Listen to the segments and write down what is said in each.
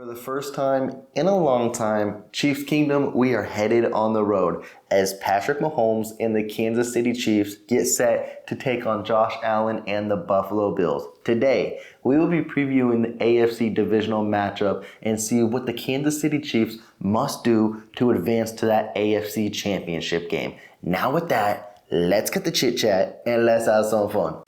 For the first time in a long time, Chiefs Kingdom, we are headed on the road as Patrick Mahomes and the Kansas City Chiefs get set to take on Josh Allen and the Buffalo Bills. Today, we will be previewing the AFC divisional matchup and see what the Kansas City Chiefs must do to advance to that AFC championship game. Now with that, let's get the chit chat and let's have some fun.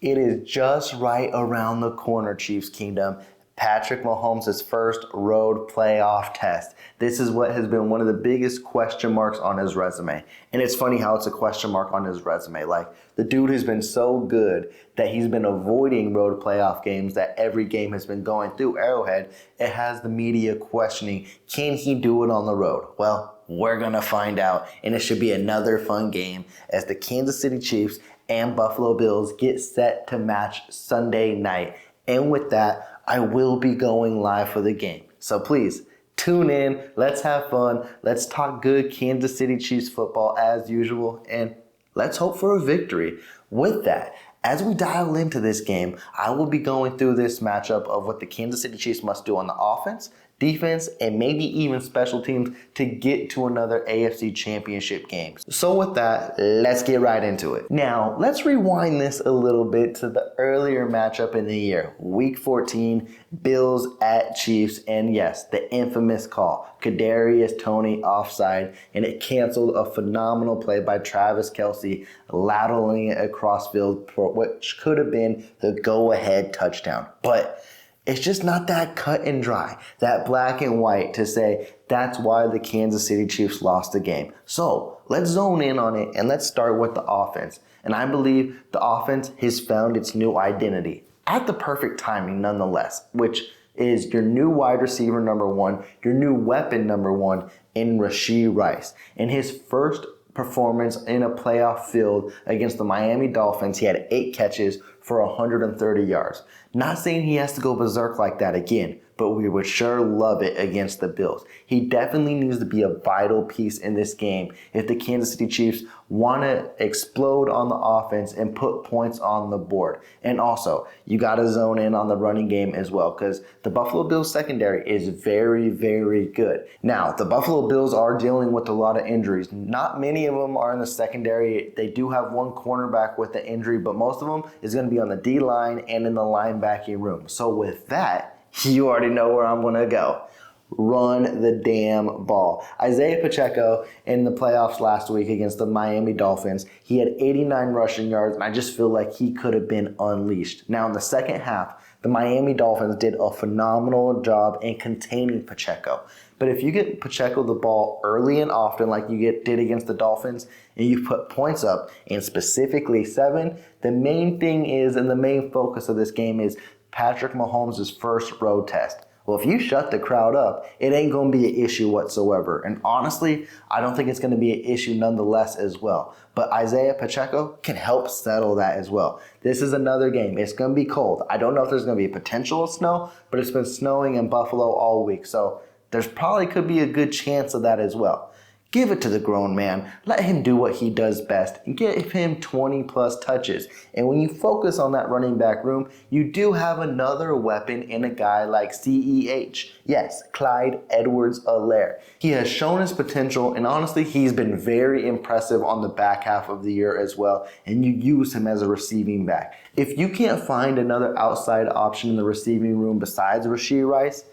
It is just right around the corner, Chiefs Kingdom. Patrick Mahomes' first road playoff test. This is what has been one of the biggest question marks on his resume. And it's funny how it's a question mark on his resume. Like, the dude has been so good that he's been avoiding road playoff games, that every game has been going through Arrowhead. It has the media questioning, can he do it on the road? Well, we're going to find out. And it should be another fun game as the Kansas City Chiefs and Buffalo Bills get set to match Sunday night. And with that, I will be going live for the game. So please, tune in, let's have fun, let's talk good Kansas City Chiefs football as usual, and let's hope for a victory. With that, as we dial into this game, I will be going through this matchup of what the Kansas City Chiefs must do on the offense, defense, and maybe even special teams to get to another AFC championship game. So with that, let's get right into it. Now, let's rewind this a little bit to the earlier matchup in the year. Week 14, Bills at Chiefs, and yes, the infamous call. Kadarius Toney offside, and it canceled a phenomenal play by Travis Kelce, laterally it across field for which could have been the go-ahead touchdown. But it's just not that cut and dry, that black and white to say that's why the Kansas City Chiefs lost the game. So let's zone in on it and let's start with the offense. And I believe the offense has found its new identity at the perfect timing nonetheless, which is your new wide receiver number one, your new weapon number one in Rashee Rice. In his first performance in a playoff field against the Miami Dolphins, he had 8 catches for 130 yards. Not saying he has to go berserk like that again, but we would sure love it against the Bills. He definitely needs to be a vital piece in this game if the Kansas City Chiefs want to explode on the offense and put points on the board. And also, you got to zone in on the running game as well, because the Buffalo Bills secondary is very, very good. Now, the Buffalo Bills are dealing with a lot of injuries. Not many of them are in the secondary. They do have one cornerback with the injury, but most of them is going to be on the D-line and in the linebacking room. So with that, you already know where I'm going to go. Run the damn ball. Isaiah Pacheco in the playoffs last week against the Miami Dolphins, he had 89 rushing yards, and I just feel like he could have been unleashed. Now, in the second half, the Miami Dolphins did a phenomenal job in containing Pacheco. But if you get Pacheco the ball early and often like you did against the Dolphins, and you put points up, and specifically 7, the main thing is, and the main focus of this game is Patrick Mahomes' first road test. Well, if you shut the crowd up, it ain't going to be an issue whatsoever. And honestly, I don't think it's going to be an issue nonetheless as well. But Isaiah Pacheco can help settle that as well. This is another game. It's going to be cold. I don't know if there's going to be a potential of snow, but it's been snowing in Buffalo all week. So there's probably could be a good chance of that as well. Give it to the grown man. Let him do what he does best and give him 20 plus touches. And when you focus on that running back room, you do have another weapon in a guy like CEH. Yes, Clyde Edwards-Helaire. He has shown his potential, and honestly, he's been very impressive on the back half of the year as well. And you use him as a receiving back. If you can't find another outside option in the receiving room besides Rashee Rice,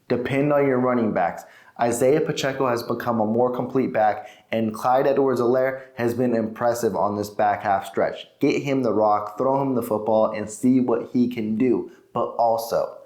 depend on your running backs. Isaiah Pacheco has become a more complete back, and Clyde Edwards-Helaire has been impressive on this back half stretch. Get him the rock, throw him the football, and see what he can do. But also,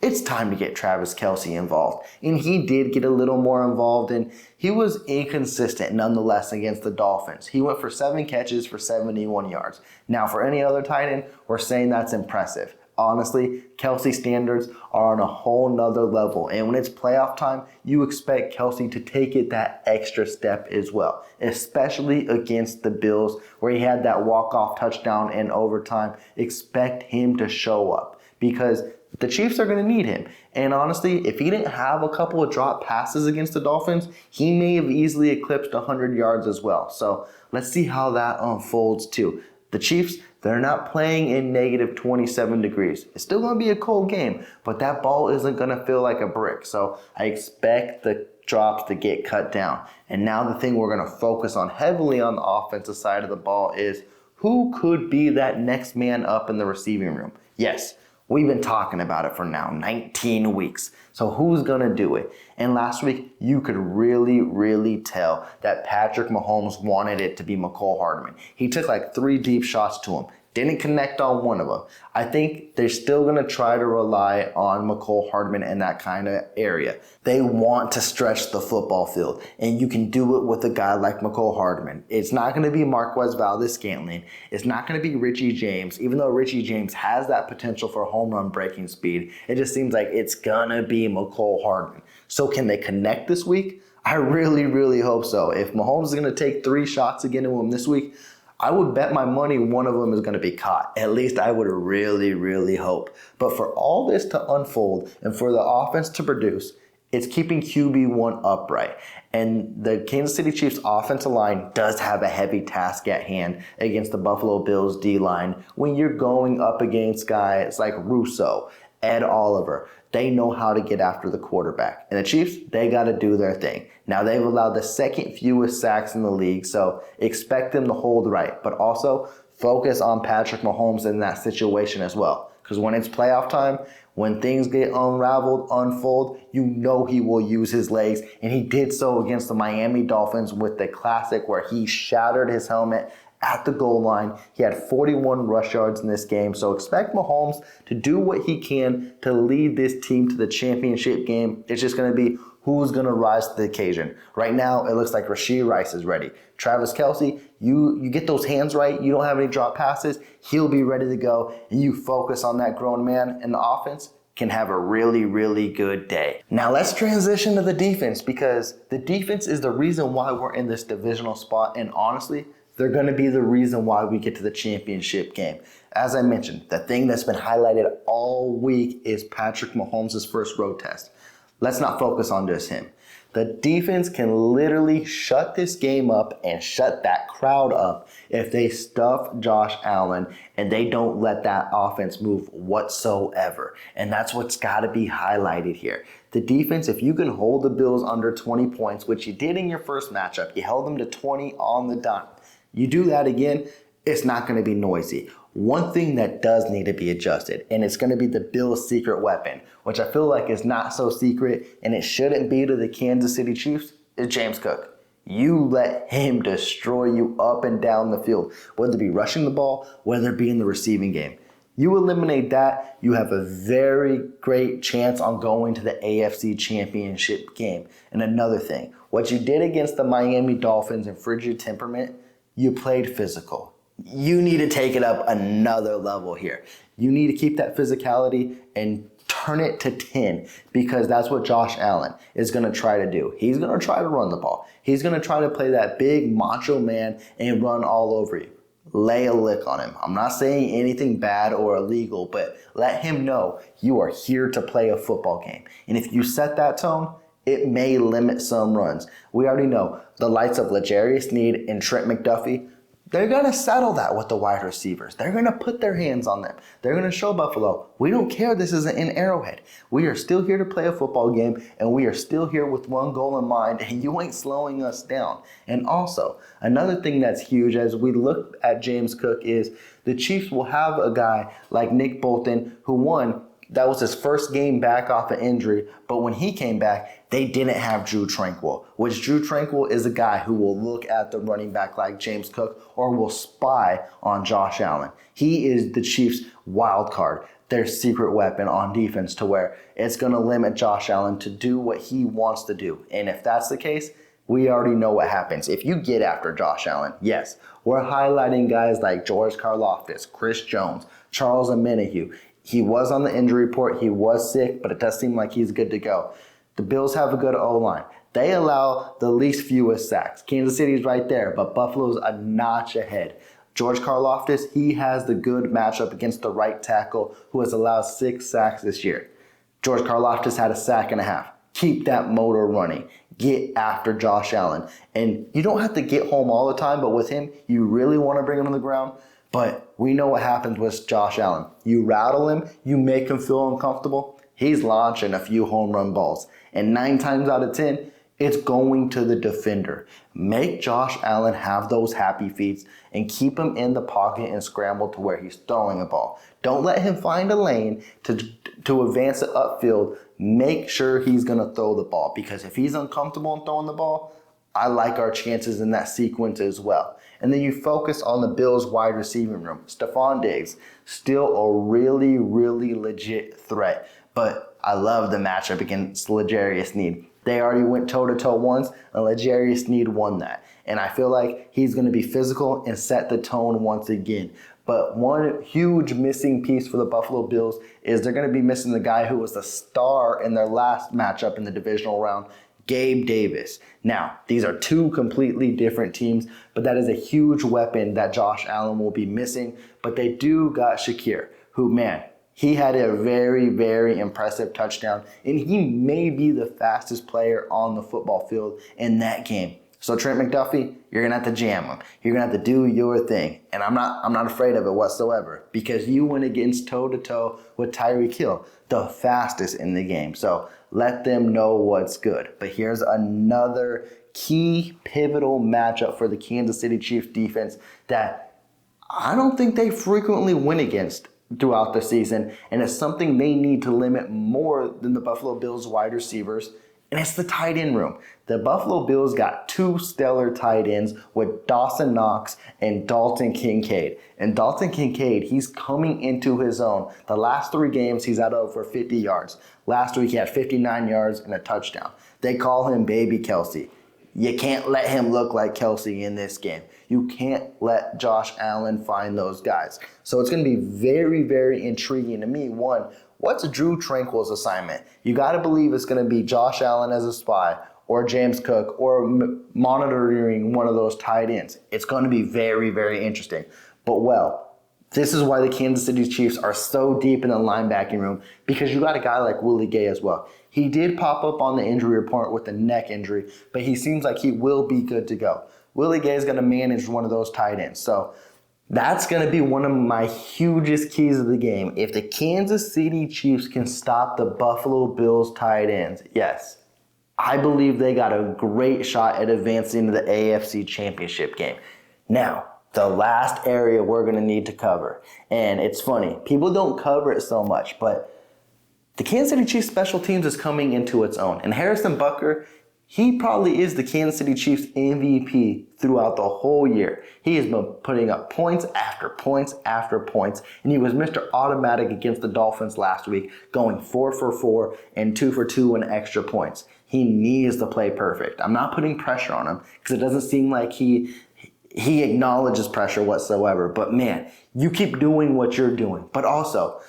it's time to get Travis Kelce involved. And he did get a little more involved, and he was inconsistent nonetheless against the Dolphins. He went for 7 catches for 71 yards. Now, for any other tight end, we're saying that's impressive. Honestly, Kelce standards are on a whole nother level. And when it's playoff time, you expect Kelce to take it that extra step as well, especially against the Bills where he had that walk-off touchdown in overtime. Expect him to show up because the Chiefs are going to need him. And honestly, if he didn't have a couple of drop passes against the Dolphins, he may have easily eclipsed 100 yards as well. So let's see how that unfolds too. The Chiefs, they're not playing in negative 27 degrees. It's still going to be a cold game, but that ball isn't going to feel like a brick. So I expect the drops to get cut down. And now the thing we're going to focus on heavily on the offensive side of the ball is who could be that next man up in the receiving room? Yes, we've been talking about it for now 19 weeks. So who's going to do it? And last week, you could really tell that Patrick Mahomes wanted it to be Mecole Hardman. He took like 3 deep shots to him. Didn't connect on one of them. I think they're still going to try to rely on Mecole Hardman in that kind of area. They want to stretch the football field, and you can do it with a guy like Mecole Hardman. It's not going to be Marquez Valdes-Scantling. It's not going to be Richie James, even though Richie James has that potential for home run breaking speed. It just seems like it's going to be Mecole Hardman. So can they connect this week? I really hope so. If Mahomes is going to take 3 shots again to him this week, I would bet my money one of them is going to be caught. At least I would really hope. But for all this to unfold and for the offense to produce, it's keeping QB1 upright. And the Kansas City Chiefs offensive line does have a heavy task at hand against the Buffalo Bills D-line when you're going up against guys like Russo, Ed Oliver. They know how to get after the quarterback. And the Chiefs, they got to do their thing. Now, they've allowed the second fewest sacks in the league, so expect them to hold right. But also, focus on Patrick Mahomes in that situation as well. Because when it's playoff time, when things get unfold, you know he will use his legs. And he did so against the Miami Dolphins with the classic where he shattered his helmet at the goal line. He had 41 rush yards in this game. So expect Mahomes to do what he can to lead this team to the championship game. It's just going to be who's going to rise to the occasion. Right now, it looks like Rashee Rice is ready. Travis Kelce, you get those hands right. You don't have any drop passes. He'll be ready to go. And you focus on that grown man in the offense, can have a really good day. Now let's transition to the defense, because the defense is the reason why we're in this divisional spot. And honestly, they're going to be the reason why we get to the championship game. As I mentioned, the thing that's been highlighted all week is Patrick Mahomes' first road test. Let's not focus on just him. The defense can literally shut this game up and shut that crowd up if they stuff Josh Allen and they don't let that offense move whatsoever. And that's what's got to be highlighted here. The defense, if you can hold the Bills under 20 points, which you did in your first matchup, you held them to 20 on the dime. You do that again, it's not going to be noisy. One thing that does need to be adjusted, and it's going to be the Bills' secret weapon, which I feel like is not so secret, and it shouldn't be to the Kansas City Chiefs, is James Cook. You let him destroy you up and down the field, whether it be rushing the ball, whether it be in the receiving game. You eliminate that, you have a very great chance on going to the AFC Championship game. And another thing, what you did against the Miami Dolphins in frigid temperament, you played physical. You need to take it up another level here. You need to keep that physicality and turn it to 10, because that's what Josh Allen is going to try to do. He's going to try to run the ball. He's going to try to play that big macho man and run all over you. Lay a lick on him. I'm not saying anything bad or illegal, but let him know you are here to play a football game. And if you set that tone, it may limit some runs. We already know the likes of L'Jarius Sneed and Trent McDuffie, they're going to settle that with the wide receivers. They're going to put their hands on them. They're going to show Buffalo, we don't care this isn't in Arrowhead. We are still here to play a football game, and we are still here with one goal in mind, and you ain't slowing us down. And also, another thing that's huge as we look at James Cook is the Chiefs will have a guy like Nick Bolton who won. That was his first game back off an injury, but when he came back, they didn't have Drew Tranquill, which Drew Tranquill is a guy who will look at the running back like James Cook or will spy on Josh Allen. He is the Chiefs' wild card, their secret weapon on defense, to where it's going to limit Josh Allen to do what he wants to do. And if that's the case, we already know what happens. If you get after Josh Allen, yes, we're highlighting guys like George Karlaftis, Chris Jones, Charles Omenihu. He was on the injury report. He was sick, but it does seem like he's good to go. The Bills have a good O-line. They allow the least fewest sacks. Kansas City's right there, but Buffalo's a notch ahead. George Karlaftis, he has the good matchup against the right tackle who has allowed 6 sacks this year. George Karlaftis had a sack and a half. Keep that motor running. Get after Josh Allen. And you don't have to get home all the time, but with him, you really want to bring him on the ground. But we know what happens with Josh Allen. You rattle him, you make him feel uncomfortable, he's launching a few home run balls. And 9 times out of 10, it's going to the defender. Make Josh Allen have those happy feet and keep him in the pocket and scramble to where he's throwing a ball. Don't let him find a lane to advance it upfield. Make sure he's going to throw the ball, because if he's uncomfortable in throwing the ball, I like our chances in that sequence as well. And then you focus on the Bills wide receiving room. Stephon Diggs, still a really, really legit threat. But I love the matchup against L'Jarius Sneed. They already went toe-to-toe once, and L'Jarius Sneed won that. And I feel like he's going to be physical and set the tone once again. But one huge missing piece for the Buffalo Bills is they're going to be missing the guy who was the star in their last matchup in the divisional round, Gabe Davis. Now, these are 2 completely different teams, but that is a huge weapon that Josh Allen will be missing. But they do got Shakir, who, man, he had a very, very impressive touchdown, and he may be the fastest player on the football field in that game. So Trent McDuffie, you're gonna have to jam him. You're gonna have to do your thing, and I'm not afraid of it whatsoever, because you went against toe-to-toe with Tyreek Hill, the fastest in the game. So let them know what's good. But here's another key pivotal matchup for the Kansas City Chiefs defense that I don't think they frequently win against throughout the season, and it's something they need to limit more than the Buffalo Bills wide receivers, and it's the tight end room. The Buffalo Bills got 2 stellar tight ends with Dawson Knox and Dalton Kincaid. And Dalton Kincaid, he's coming into his own. The last 3 games, he's had over 50 yards. Last week, he had 59 yards and a touchdown. They call him Baby Kelsey. You can't let him look like Kelsey in this game. You can't let Josh Allen find those guys. So it's going to be very, very intriguing to me. One, what's Drew Tranquil's assignment? You got to believe it's going to be Josh Allen as a spy, or James Cook, or monitoring one of those tight ends. It's going to be very, very interesting. But, well, this is why the Kansas City Chiefs are so deep in the linebacking room, because you got a guy like Willie Gay as well. He did pop up on the injury report with a neck injury, but he seems like he will be good to go. Willie Gay is going to manage one of those tight ends. So that's going to be one of my hugest keys of the game. If the Kansas City Chiefs can stop the Buffalo Bills tight ends, yes, I believe they got a great shot at advancing to the AFC Championship game. Now, the last area we're going to need to cover, and it's funny, people don't cover it so much, but the Kansas City Chiefs special teams is coming into its own. And Harrison Butker, he probably is the Kansas City Chiefs MVP throughout the whole year. He has been putting up points after points after points, and he was Mr. Automatic against the Dolphins last week, going 4 for 4 and 2 for 2 in extra points. He needs to play perfect. I'm not putting pressure on him, because it doesn't seem like he acknowledges pressure whatsoever. But man, you keep doing what you're doing. But also,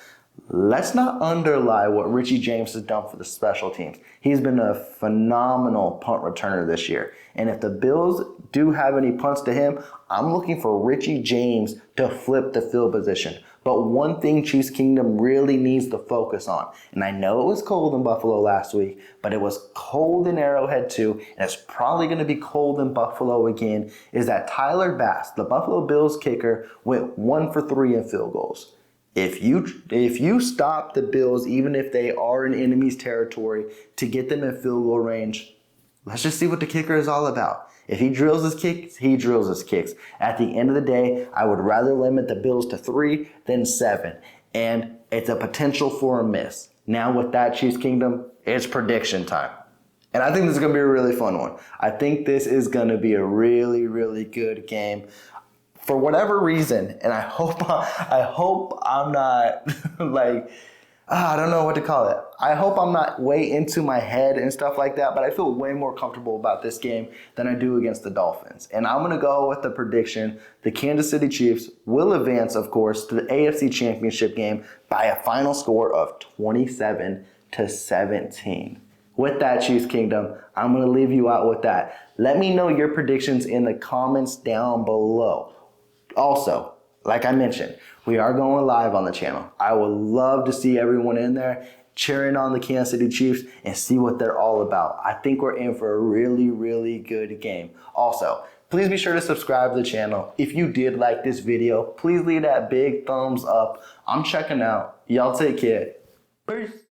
let's not underlie what Richie James has done for the special teams. He's been a phenomenal punt returner this year. And if the Bills do have any punts to him, I'm looking for Richie James to flip the field position. But one thing Chiefs Kingdom really needs to focus on, and I know it was cold in Buffalo last week, but it was cold in Arrowhead too, and it's probably going to be cold in Buffalo again, is that Tyler Bass, the Buffalo Bills kicker, went 1 for 3 in field goals. If you stop the Bills, even if they are in enemy's territory, to get them in field goal range, let's just see what the kicker is all about. If he drills his kicks, he drills his kicks. At the end of the day, I would rather limit the Bills to 3 than 7. And it's a potential for a miss. Now with that, Chiefs Kingdom, it's prediction time. And I think this is going to be a really fun one. I think this is going to be a really, really good game. For whatever reason, and I hope I'm not like, I don't know what to call it. I hope I'm not way into my head and stuff like that, but I feel way more comfortable about this game than I do against the Dolphins. And I'm going to go with the prediction: the Kansas City Chiefs will advance, of course, to the AFC Championship game by a final score of 27-17. With that, Chiefs Kingdom, I'm going to leave you out with that. Let me know your predictions in the comments down below. Also, like I mentioned, we are going live on the channel. I would love to see everyone in there cheering on the Kansas City Chiefs and see what they're all about. I think we're in for a really, really good game. Also, please be sure to subscribe to the channel. If you did like this video, please leave that big thumbs up. I'm checking out. Y'all take care. Peace.